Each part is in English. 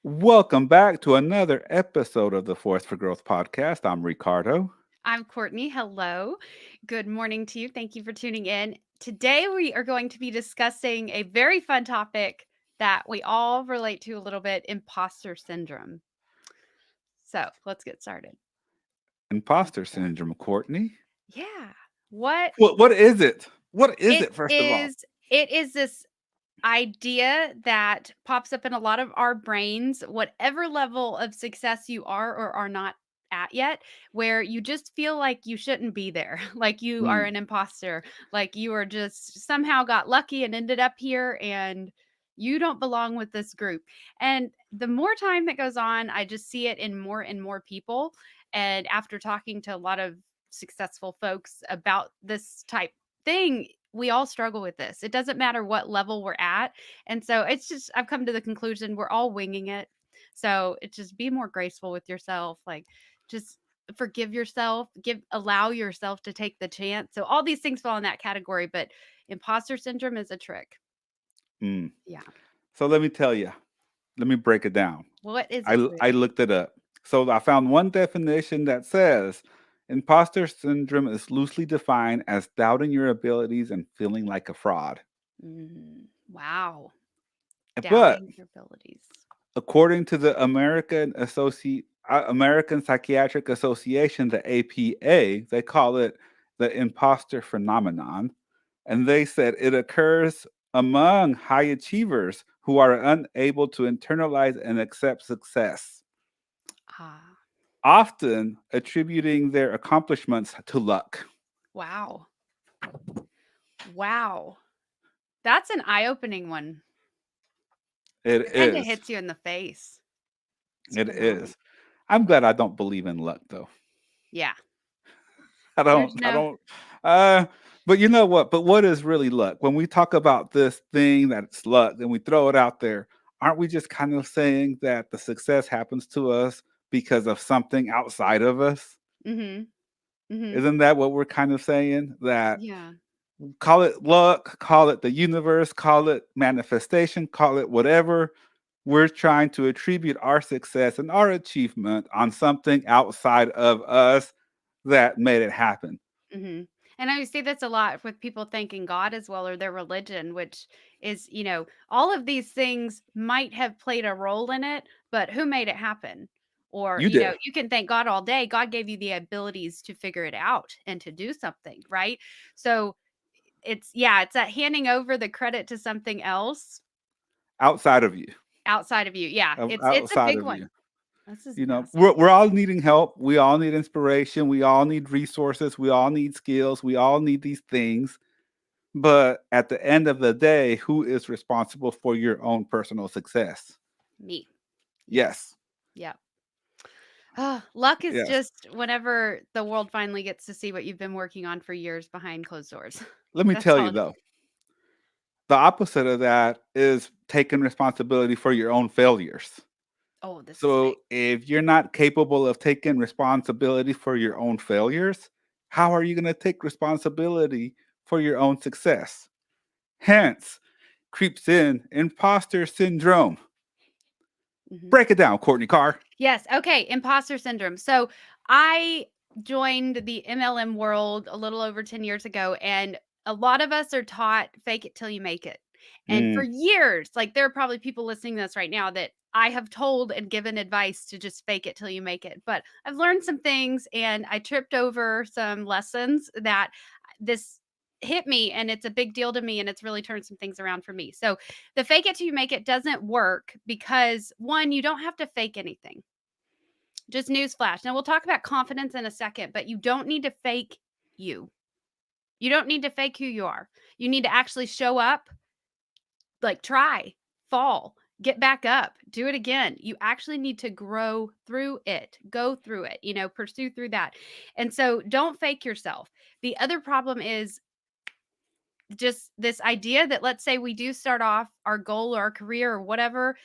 Welcome back to another episode of the Force for Growth podcast. I'm Ricardo. I'm Courtney. Hello. Good morning to you. Thank you for tuning in. Today, we are going to be discussing a very fun topic that we all relate to a little bit: imposter syndrome. So let's get started. Imposter syndrome, Courtney. Yeah. What What is it? What is it it, first of all? is, it is this idea that pops up in a lot of our brains, whatever level of success you are or are not at yet, where you just feel like you shouldn't be there, like you are Mm, an imposter, like you are just somehow got lucky and ended up here and you don't belong with this group. And the more time that goes on, I just see it in more and more people. And after talking to a lot of successful folks about this type thing, we all struggle with this. It doesn't matter what level we're at. And so it's just, I've come to the conclusion we're all winging it. So it's just be more graceful with yourself. Like, just forgive yourself, allow yourself to take the chance. So all these things fall in that category, but imposter syndrome is a trick. mm. Yeah. So let me tell you. Let me break it down. What is it I really? looked it up. So I found one definition that says imposter syndrome is loosely defined as doubting your abilities and feeling like a fraud. Wow. But Doubting your abilities. according to the American Psychiatric Association, the APA, they call it the imposter phenomenon, and they said it occurs among high achievers who are unable to internalize and accept success, Ah, often attributing their accomplishments to luck. wow. Wow. That's an eye opening one. It It kind of is. hits you in the face. It Spot on. is. I'm glad I don't believe in luck though. Yeah. I There's don't. I no, don't. Uh, but you know what? But what is really luck? When we talk about this thing that's luck, and we throw it out there, aren't we just kind of saying that the success happens to us because of something outside of us? mhm, mhm. Isn't that what we're kind of saying? That Yeah. call it luck, call it the universe, call it manifestation, call it whatever. We're trying to attribute our success and our achievement on something outside of us that made it happen. Mhm. And I see this a lot with people thanking God as well, or their religion, which is, all of these things might have played a role in it, but who made it happen? Or, You did. you can thank God all day. God gave you the abilities to figure it out and to do something, right? So yeah, it's that handing over the credit to something else Outside of you, outside of you. Yeah, it's a outside big of you. one. This is You know, massive. we're all needing help. We all need inspiration. We all need resources. We all need skills. We all need these things. But at the end of the day, who is responsible for your own personal success? Me. Yes. Yes. Yeah. Luck is Yes. just whenever the world finally gets to see what you've been working on for years behind closed doors. Let me That's tell you all. though, the opposite of that is taking responsibility for your own failures. Oh, this is So big. if you're not capable of taking responsibility for your own failures, how are you going to take responsibility for your own success? Hence, creeps in imposter syndrome. Mhm. Break it down, Courtney Carr. Yes. Okay. Imposter syndrome. So I joined the MLM world a little over 10 years ago, and a lot of us are taught fake it till you make it. And for Mm, years, like there are probably people listening to this right now that I have told and given advice to just fake it till you make it. But I've learned some things and I tripped over some lessons that this hit me, and it's a big deal to me, and it's really turned some things around for me. So the fake it till you make it doesn't work because one, you don't have to fake anything. Just newsflash. Now we'll talk about confidence in a second, but you don't need to fake you. You don't need to fake who you are. You need to actually show up, like try, fall, get back up, do it again. You actually need to grow through it, go through it, pursue through that. And so don't fake yourself. The other problem is just this idea that, let's say we do start off our goal or our career or whatever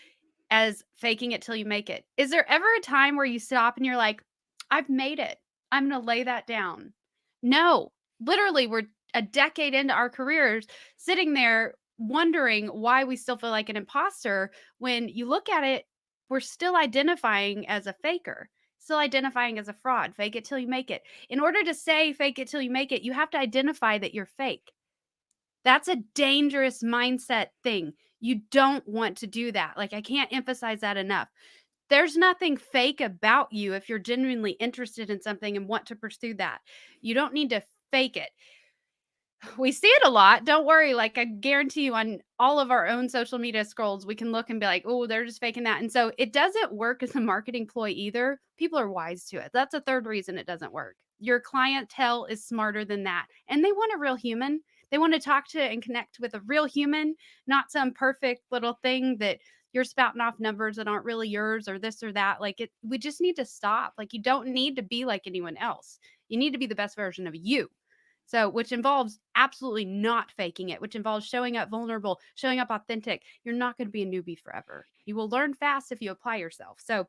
as faking it till you make it. Is there ever a time where you stop and you're like, I've made it? I'm going to lay that down? No. Literally, we're a decade into our careers sitting there wondering why we still feel like an imposter when you look at it. we're still identifying as a faker, still identifying as a fraud. Fake it till you make it. In order to say fake it till you make it, you have to identify that you're fake. That's a dangerous mindset thing. You don't want to do that. Like, I can't emphasize that enough. There's nothing fake about you if you're genuinely interested in something and want to pursue that. You don't need to fake it. We see it a lot. Don't worry. Like, I guarantee you on all of our own social media scrolls, we can look and be like, oh, they're just faking that. And so it doesn't work as a marketing ploy either. People are wise to it. That's a third reason it doesn't work. Your clientele is smarter than that. And they want a real human. They want to talk to and connect with a real human, not some perfect little thing that you're spouting off numbers that aren't really yours or this or that. Like, we just need to stop. Like, you don't need to be like anyone else. You need to be the best version of you. So, which involves absolutely not faking it, which involves showing up vulnerable, showing up authentic. You're not going to be a newbie forever. You will learn fast if you apply yourself. So,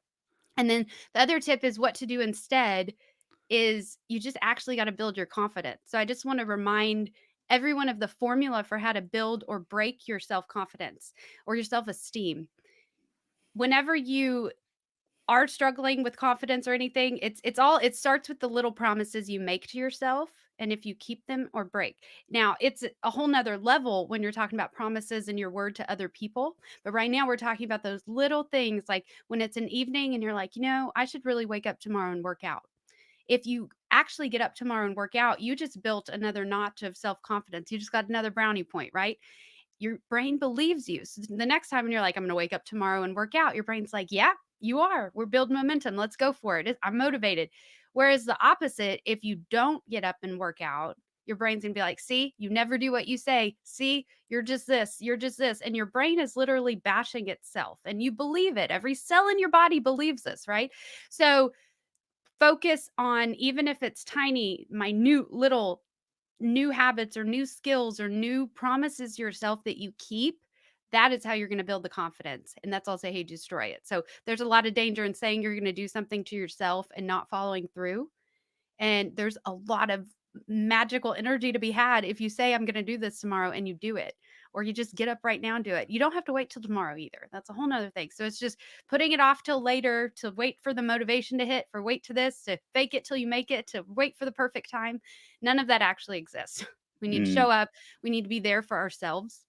and then the other tip is what to do instead is you just actually got to build your confidence. So, I just want to remind everyone of the formula for how to build or break your self confidence or your self esteem. Whenever you are struggling with confidence or anything, it starts with the little promises you make to yourself and if you keep them or break. Now, it's a whole nother level when you're talking about promises and your word to other people. But right now we're talking about those little things like when it's an evening and you're like, I should really wake up tomorrow and work out. If you actually get up tomorrow and work out, you just built another notch of self-confidence. You just got another brownie point, right? Your brain believes you. So the next time when you're like, I'm going to wake up tomorrow and work out, your brain's like, yeah, you are. We're building momentum. Let's go for it. I'm motivated. Whereas the opposite, if you don't get up and work out, your brain's going to be like, see, you never do what you say. See, you're just this, you're just this. And your brain is literally bashing itself and you believe it. Every cell in your body believes this, right? So focus on, even if it's tiny, minute little new habits or new skills or new promises yourself that you keep. That is how you're going to build the confidence. And that's also how you destroy it. So there's a lot of danger in saying you're going to do something to yourself and not following through. And there's a lot of magical energy to be had if you say, I'm going to do this tomorrow and you do it, or you just get up right now and do it. You don't have to wait till tomorrow either. That's a whole nother thing. So it's just putting it off till later, to wait for the motivation to hit, for wait to this, to fake it till you make it, to wait for the perfect time. None of that actually exists. We need to Mm. show up. We need to be there for ourselves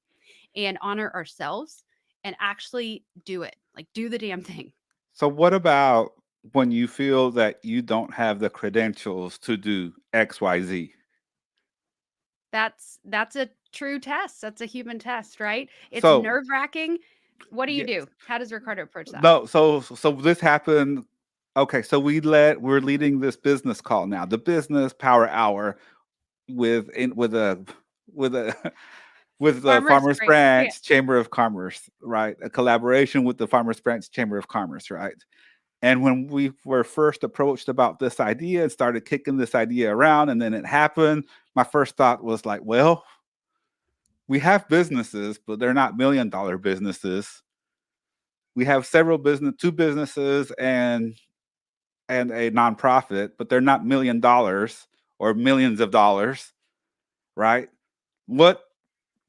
and honor ourselves and actually do it. Like, do the damn thing. So what about when you feel that you don't have the credentials to do XYZ? That's a true test. That's a human test, right? It's So nerve-wracking. What do you yes. do? How does Ricardo approach that? No, so this happened. Okay, so we're leading this business call now, the business power hour with a with the Farmer's Farmers break. Yeah. Branch Chamber of Commerce, right? A collaboration with the Farmers Branch Chamber of Commerce, right? And when we were first approached about this idea and started kicking this idea around, and then it happened, my first thought was like, well, we have businesses, but they're not $1 million businesses. We have two businesses and a nonprofit, but they're not $1 million or millions of dollars, right? What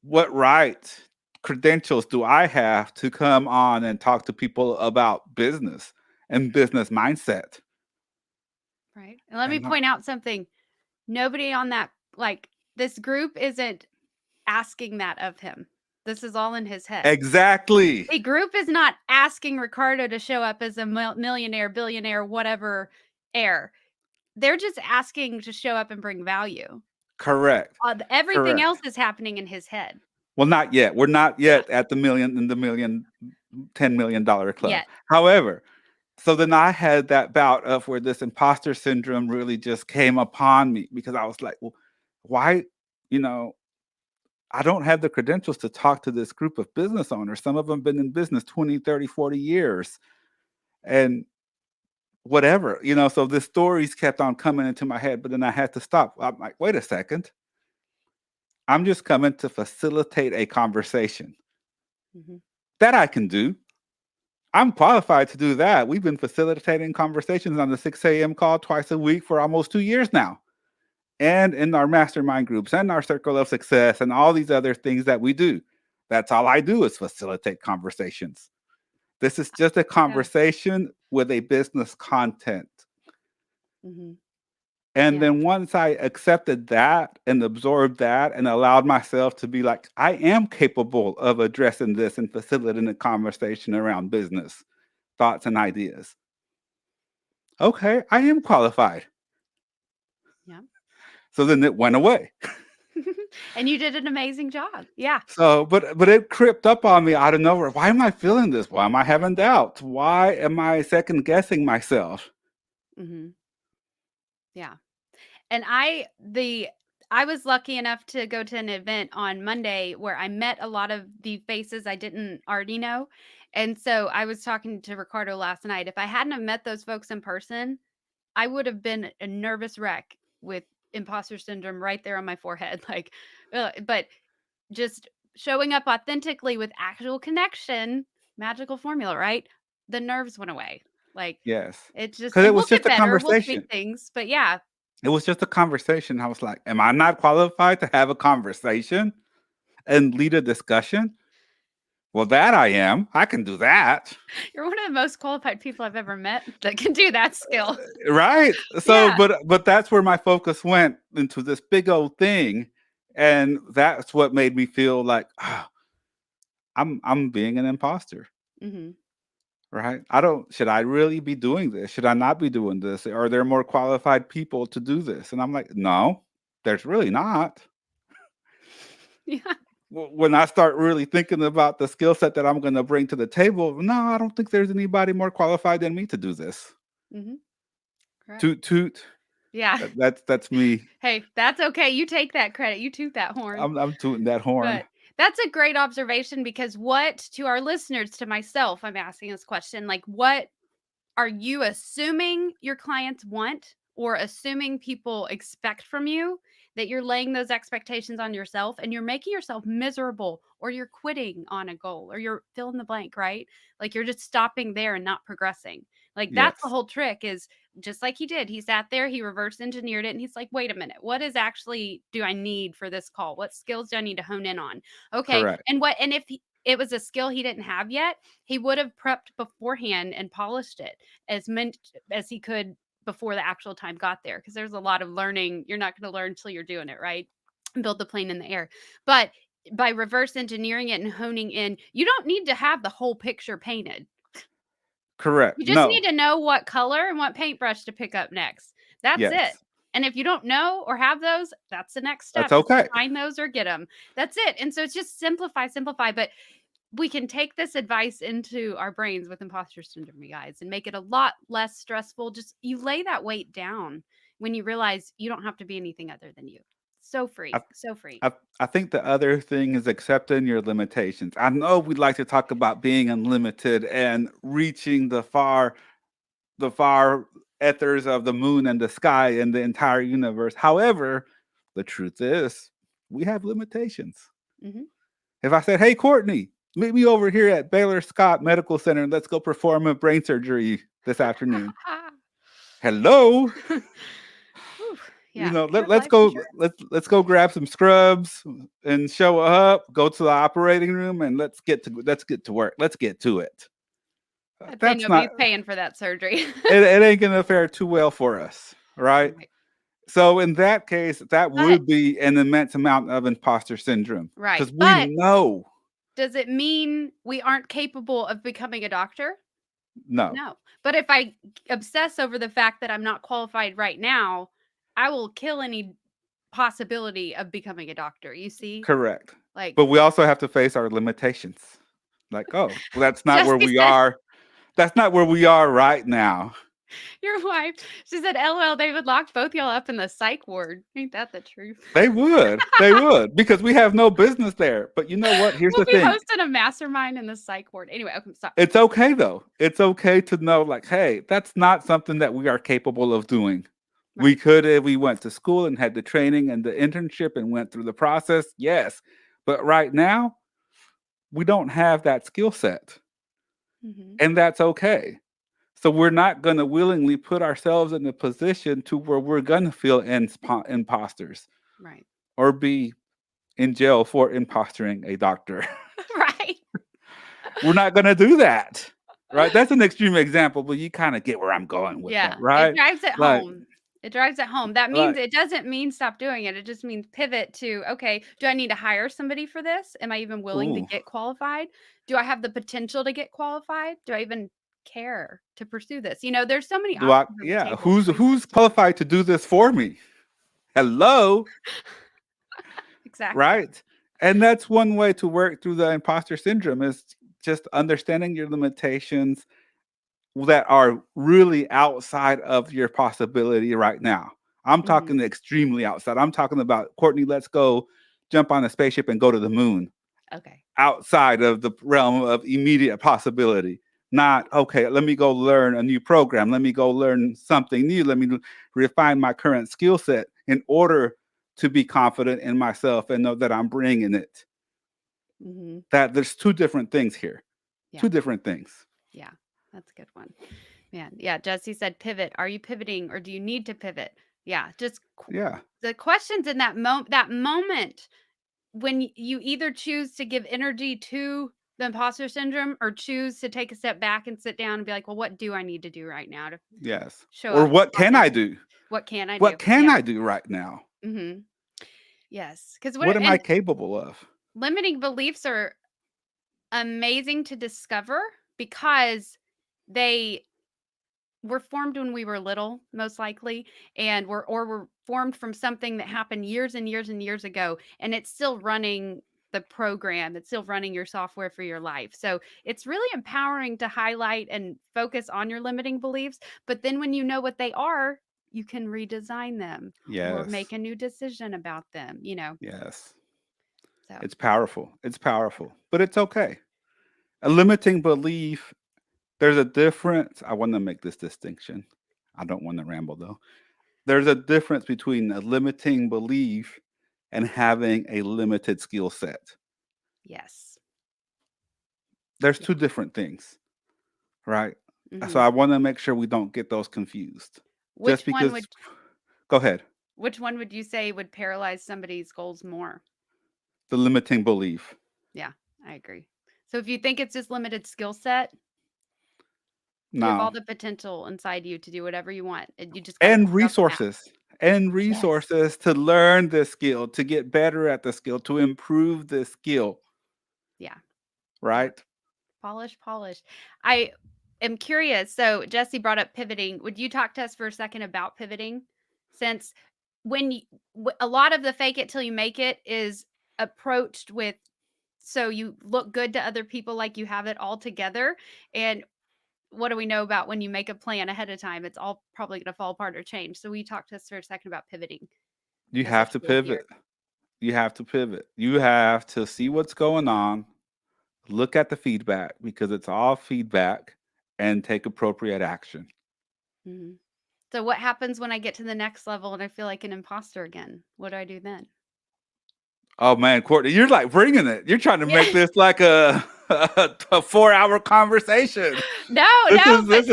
right credentials do I have to come on and talk to people about business and business mindset? Right. And let me And point out something. Nobody on that, like, this group isn't asking that of him. This is all in his head. exactly. The group is not asking Ricardo to show up as a millionaire, billionaire, whatever heir. They're just asking to show up and bring value. Correct. Everything Correct. else is happening in his head. Well, not yet. We're not Yeah. yet at the $10 million club. Yet. However, so then I had that bout of where this imposter syndrome really just came upon me because I was like, well, why, you know, I don't have the credentials to talk to this group of business owners. Some of them been in business 20, 30, 40 years and whatever, so the stories kept on coming into my head, but then I had to stop. I'm like, wait a second. I'm just coming to facilitate a conversation. Mm-hmm. That I can do. I'm qualified to do that. We've been facilitating conversations on the 6 a.m. call twice a week for almost 2 years now. And in our mastermind groups and our circle of success and all these other things that we do. That's all I do is facilitate conversations. This is just a Yeah. conversation with a business content. Mhm. And Yeah. then once I accepted that and absorbed that and allowed myself to be like, I am capable of addressing this and facilitating a conversation around business thoughts and ideas. Okay, I am qualified. Yeah. So then it went away. And you did an amazing job. Yeah. So, but it crept up on me out of nowhere. Why am I feeling this? Why am I having doubts? Why am I second guessing myself? Mhm. Yeah. And I was lucky enough to go to an event on Monday where I met a lot of the faces I didn't already know. And so I was talking to Ricardo last night. If I hadn't have met those folks in person, I would have been a nervous wreck with imposter syndrome right there on my forehead. Like, but just showing up authentically with actual connection, magical formula, right? The nerves went away. Like, Yes, it's just, because it and was we'll just get a better. We'll tweak conversation. things. But yeah. It was just a conversation. I was like, am I not qualified to have a conversation and lead a discussion? Well, that I am. I can do that. You're one of the most qualified people I've ever met that can do that skill. Right. So, Yeah. but that's where my focus went into this big old thing. And that's what made me feel like I'm being an imposter. Mhm. Right. I don't should I really be doing this? Should I not be doing this? Are there more qualified people to do this? And I'm like, no, there's really not. Yeah. When I start really thinking about the skill set that I'm going to bring to the table, no, I don't think there's anybody more qualified than me to do this. Mhm. Correct. Toot toot. Yeah. That's me. Hey, that's okay. You take that credit. You toot that horn. I'm tooting that horn. But that's a great observation because what to our listeners, to myself, I'm asking this question, like what are you assuming your clients want or assuming people expect from you that you're laying those expectations on yourself and you're making yourself miserable or you're quitting on a goal or you're fill in the blank, right? Like you're just stopping there and not progressing. Like that's the Yes. whole trick is just like he did. He sat there, he reverse engineered it and he's like, "Wait a minute. What is actually do I need for this call? What skills do I need to hone in on?" Okay. Correct. And if it was a skill he didn't have yet, he would have prepped beforehand and polished it as meant as he could before the actual time got there because there's a lot of learning you're not going to learn until you're doing it, right? Build the plane in the air. But by reverse engineering it and honing in, you don't need to have the whole picture painted. Correct. You just No. need to know what color and what paintbrush to pick up next. That's it. Yes. And if you don't know or have those, that's the next That's step is to okay. find those or get them. That's it. And so it's just simplify, simplify. But we can take this advice into our brains with imposter syndrome, you guys, and make it a lot less stressful. Just you lay that weight down when you realize you don't have to be anything other than you. So I, free, so free. I think the other thing is accepting your limitations. I know we'd like to talk about being unlimited and reaching the far ethers of the moon and the sky and the entire universe. However, the truth is we have limitations. Hmm. If I said, hey, Courtney, meet me over here at Baylor Scott Medical Center and let's go perform a brain surgery this afternoon. Hello. Yeah, Let, pure let's life go insurance. let's go grab some scrubs and show up, go to the operating room and let's get to work. Let's get to it. I'd say That's not nobody's paying for that surgery. it ain't gonna fare too well for us, right? Right. So in that case, that But would be an immense amount of imposter syndrome right. because we But know does it mean we aren't capable of becoming a doctor? no, No. But if I obsess over the fact that I'm not qualified right now, I will kill any possibility of becoming a doctor. You see? correct. Like But we also have to face our limitations. Like, oh, well, that's not where Jesse we said, are. That's not where we are right now. your wife, she said, LOL, they would lock both y'all up in the psych ward. Ain't that the truth? They would, because we have no business there. But you know what? Here's We'll the be thing. hosting a mastermind in the psych ward. Anyway, okay, stop. It's okay though. It's okay to know, like, hey, that's not something that we are capable of doing. We Right. could if we went to school and had the training and the internship and went through the process, yes. But right now, we don't have that skill set. Hmm. And that's okay. So we're not going to willingly put ourselves in a position to where we're going to feel imposters Right. or be in jail for impostering a doctor. Right. We're not going to do that. right? That's an extreme example, but you kind of get where I'm going with that, Yeah, it right? drives it Like, home. It drives it home. That means like, it doesn't mean stop doing it. It just means pivot to, okay, do I need to hire somebody for this? Am I even willing to ooh, get qualified? Do I have the potential to get qualified? Do I even care to pursue this? There's so many do I? options on the Yeah, table, who's choices. qualified to do this for me? Hello, Exactly. right? And that's one way to work through the imposter syndrome is just understanding your limitations that are really outside of your possibility right now. I'm Mhm. talking extremely outside. I'm talking about Courtney, let's go jump on a spaceship and go to the moon. Okay. Outside of the realm of immediate possibility. Not, okay, let me go learn a new program. Let me go learn something new. Let me refine my current skill set in order to be confident in myself and know that I'm bringing it. Mhm. That there's two different things here. Yeah. Two different things. Yeah. That's a good one. Man, yeah, Jesse said pivot. Are you pivoting or do you need to pivot? Yeah, just Yeah. the questions in that moment when you either choose to give energy to the imposter syndrome or choose to take a step back and sit down and be like, well, what do I need to do right now to Yes. show Or up what can I authentic? do? What can I do? What can Yeah. I do right now? Hmm. Yes. Because what What am I and capable of? limiting beliefs are amazing to discover because they were formed when we were little, most likely, and were formed from something that happened years and years and years ago, and it's still running the program. It's still running your software for your life. So it's really empowering to highlight and focus on your limiting beliefs. But then when you know what they are, you can redesign them or Yes. make a new decision about them. Yes. So It's powerful. It's powerful. But it's okay. A limiting belief, there's a difference. I want to make this distinction. I don't want to ramble though. There's a difference between a limiting belief and having a limited skill set. yes. There's Yeah. two different things, right? So Hmm. I want to make sure we don't get those confused. Just Which one because, would go ahead, which one would you say would paralyze somebody's goals more? the limiting belief. Yeah, I agree. So if you think it's just limited skill set, you have all Now, the potential inside you to do whatever you want. And you just got to and figure out the math. resources and Yes. resources to learn the skill, to get better at the skill, to improve the skill, Yeah. Yeah. right? Polish, polish. I am curious. So Jesse brought up pivoting. Would you talk to us for a second about pivoting? Since when a lot of the fake it till you make it is approached with so you look good to other people like you have it all together. And what do we know about when you make a plan ahead of time? It's all probably going to fall apart or change. So we talked to us for a second about pivoting. You That's a have to tool here. pivot. You have to pivot. You have to see what's going on, look at the feedback because it's all feedback, and take appropriate action. Mhm. So what happens when I get to the next level and I feel like an imposter again? What do I do then? Oh man, Courtney, you're like bringing it. You're trying to make Yeah. this like a a 4 hour conversation. No, This no, is this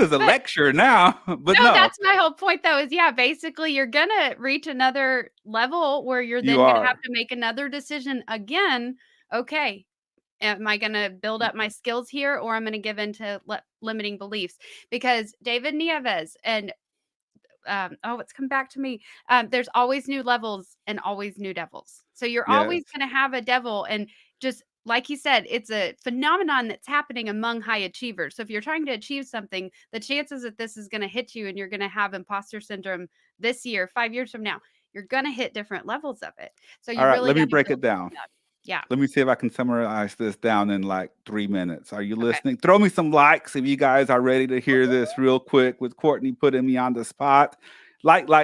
is a but lecture now. But no, no, that's my whole point though is yeah, basically you're gonna reach another level where you're you then gonna have are. to make another decision again. Okay, am I gonna build up my skills here or I'm gonna give in to limiting beliefs? Because David Nieves and oh, it's come back to me. There's always new levels and always new devils. So you're Yes. always going to have a devil. And just like you said, it's a phenomenon that's happening among high achievers. So if you're trying to achieve something, the chances that this is going to hit you and you're going to have imposter syndrome this year, 5 years from now, you're going to hit different levels of it. So All you right, really let me got to break build it down. up. Yeah. Let me see if I can summarize this down in like 3 minutes. Are you Okay. listening? Throw me some likes if you guys are ready to hear this real quick with Courtney putting me on the spot. Like, share,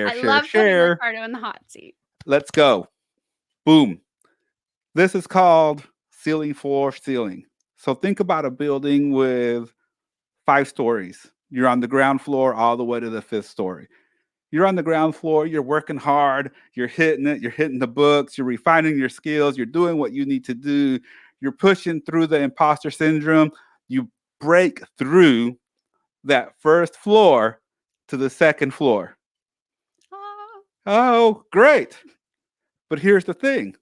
I share, love putting share. Ricardo in the hot seat. Let's go. Boom. This is called ceiling floor ceiling. So think about a building with 5 stories. You're on the ground floor all the way to the fifth story. You're on the ground floor, you're working hard, you're hitting it, you're hitting the books, you're refining your skills, you're doing what you need to do, you're pushing through the imposter syndrome. You break through that first floor to the second floor. Oh, Oh, great. But here's the thing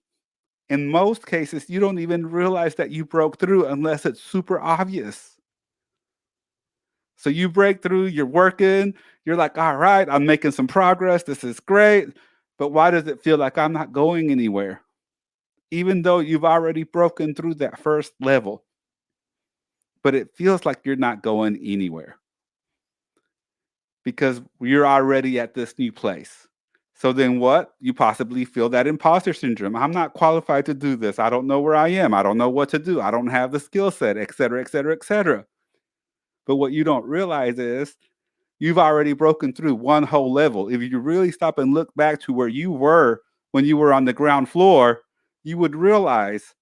In most cases, you don't even realize that you broke through unless it's super obvious. So you break through, you're working, you're like, all right, I'm making some progress. This is great. But why does it feel like I'm not going anywhere? Even though you've already broken through that first level, but it feels like you're not going anywhere because you're already at this new place. So then what? You possibly feel that imposter syndrome. I'm not qualified to do this. I don't know where I am. I don't know what to do. I don't have the skill set, et cetera, et cetera, et cetera. But what you don't realize is you've already broken through one whole level. If you really stop and look back to where you were when you were on the ground floor, you would realize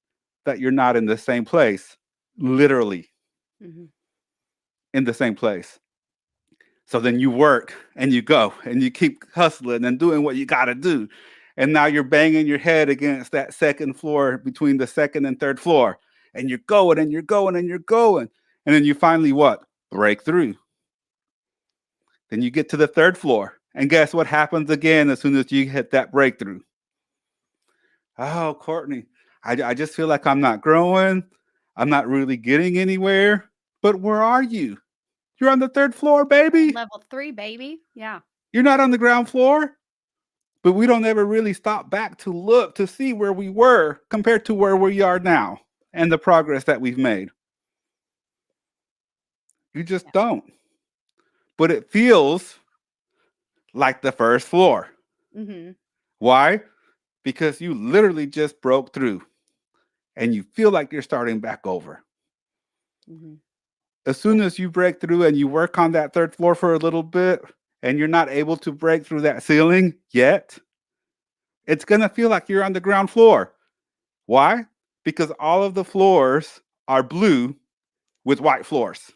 that you're not in the same place, literally Mm-hmm. in the same place. So then you work and you go and you keep hustling and doing what you got to do. And now you're banging your head against that second floor between the second and third floor. And you're going and you're going and you're going. And then you finally what? Break through. Then you get to the third floor. And guess what happens again as soon as you hit that breakthrough? Oh, Courtney, I just feel like I'm not growing. I'm not really getting anywhere. But where are you? You're on the third floor, baby. Level 3, baby. Yeah. You're not on the ground floor. But we don't ever really stop back to look to see where we were compared to where we are now and the progress that we've made. You just Yeah. don't. But it feels like the first floor. Mm-hmm. Why? Because you literally just broke through and you feel like you're starting back over. Mm-hmm. As soon as you break through and you work on that third floor for a little bit and you're not able to break through that ceiling yet, it's going to feel like you're on the ground floor. Why? Because all of the floors are blue with white floors.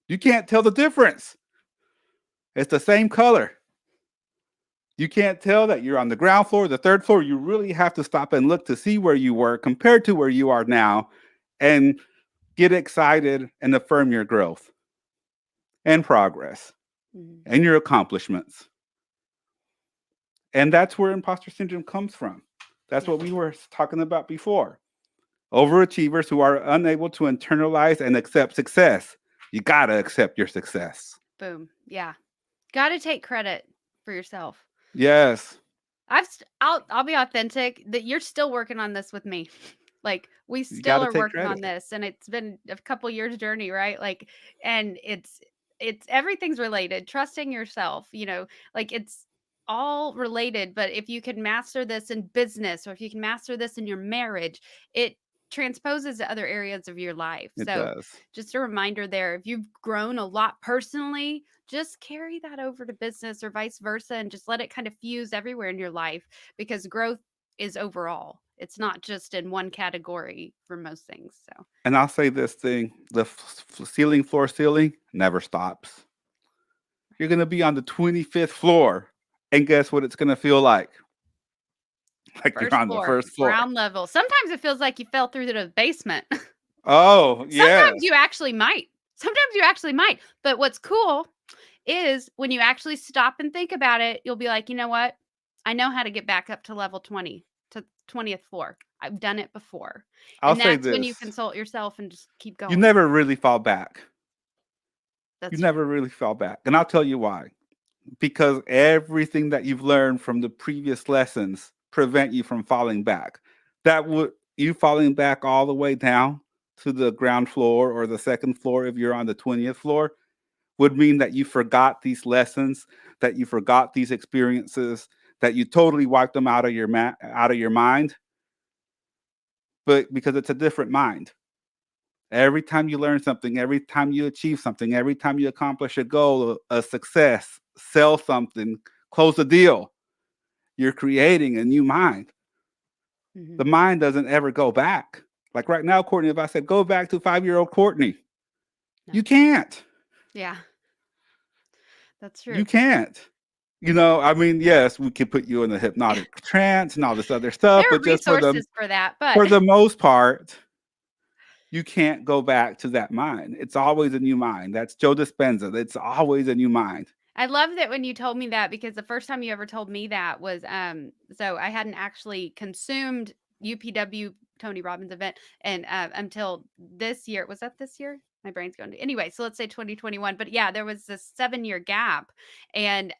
You can't tell the difference. It's the same color. You can't tell that you're on the ground floor, the third floor. You really have to stop and look to see where you were compared to where you are now and get excited and affirm your growth and progress Mm-hmm. and your accomplishments. And that's where imposter syndrome comes from. That's Yeah. what we were talking about before. Overachievers who are unable to internalize and accept success. You got to accept your success. Boom. Yeah. Got to take credit for yourself. Yes. I'll be authentic that you're still working on this with me. Like we You got still to are take working credit. on this and it's been a couple years journey, right? Like and it's everything's related. Trusting yourself, like it's all related, but if you can master this in business or if you can master this in your marriage, it transposes to other areas of your life. It So, does. just a reminder there, if you've grown a lot personally, just carry that over to business or vice versa and just let it kind of fuse everywhere in your life because growth is overall. It's not just in one category for most things. So, And I'll say this thing the ceiling, floor, ceiling never stops. You're going to be on the 25th floor. And guess what it's going to feel like? Like you're first on the floor, first floor. ground level. Sometimes it feels like you fell through the basement. Oh, yes. Sometimes you actually might. Sometimes you actually might. But what's cool is when you actually stop and think about it, you'll be like, you know what? I know how to get back up to level 20, to 20th floor. I've done it before. I'll And say that's when you this consult yourself and just keep you going. never really fall back. You That's true. never really fall back. And I'll tell you why. Because everything that you've learned from the previous lessons prevent you from falling back. That would you falling back all the way down to the ground floor or the second floor if you're on the 20th floor would mean that you forgot these lessons, that you forgot these experiences, that you totally wiped them out of your out of your mind. But because it's a different mind. Every time you learn something, every time you achieve something, every time you accomplish a goal, a success, sell something, close a deal, you're creating a new mind. Hmm. The mind doesn't ever go back. Like right now, Courtney, if I said, go back to 5-year-old Courtney, No. you can't. Yeah, that's true. You can't. I mean, yes, we could put you in a Yeah. hypnotic trance and all this other There stuff, are but just for resources for that, but for the most part, you can't go back to that mind. It's always a new mind. That's Joe Dispenza. It's always a new mind. I love that when you told me that because the first time you ever told me that was so I hadn't actually consumed UPW Tony Robbins event, and until this year, was that this year? My brain's going to anyway. So let's say 2021, but yeah, there was this 7 year gap, and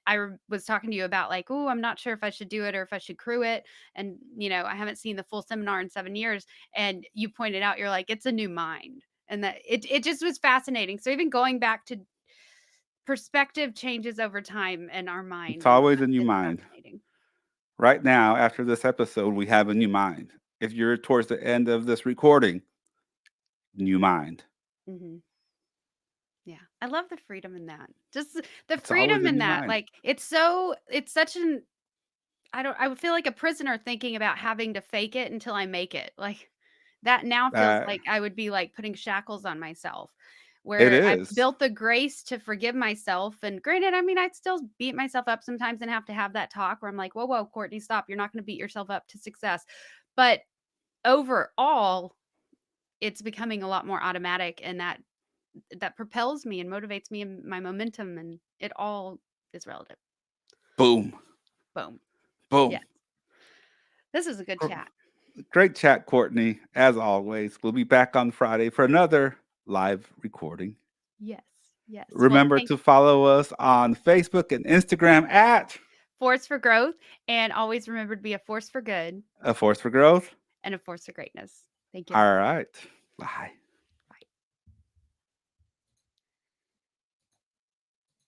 was talking to you about like, oh, I'm not sure if I should do it or if I should crew it, and I haven't seen the full seminar in 7 years, and you pointed out, you're like, it's a new mind, and that it just was fascinating. So even going back to perspective changes over time in our It's mind, and always in your it's mind. fascinating. Right now, after this episode, we have a new mind. If you're towards the end of this recording, new mind. Hmm. Yeah, I love the freedom in that. Just the It's always freedom a in new that. mind. Like it's such an I would feel like a prisoner thinking about having to fake it until I make it. Like that now feels Uh, like I would be like putting shackles on myself. it Where I've is. built the grace to forgive myself. And granted, I mean, I'd still beat myself up sometimes and have to have that talk where I'm like, whoa, whoa, Courtney, stop. You're not going to beat yourself up to success. But overall, it's becoming a lot more automatic, and that propels me and motivates me and my momentum, and it all is relative. Boom. Boom. Boom. Yeah. This is a good chat. Great chat, Courtney. As always, we'll be back on Friday for another live recording. Yes. Yes. Well, Remember thank to follow us on Facebook and Instagram at Force for Growth, and always remember to be a force for good A Force for Growth. and a force for greatness. Thank you, All everybody. right. Bye.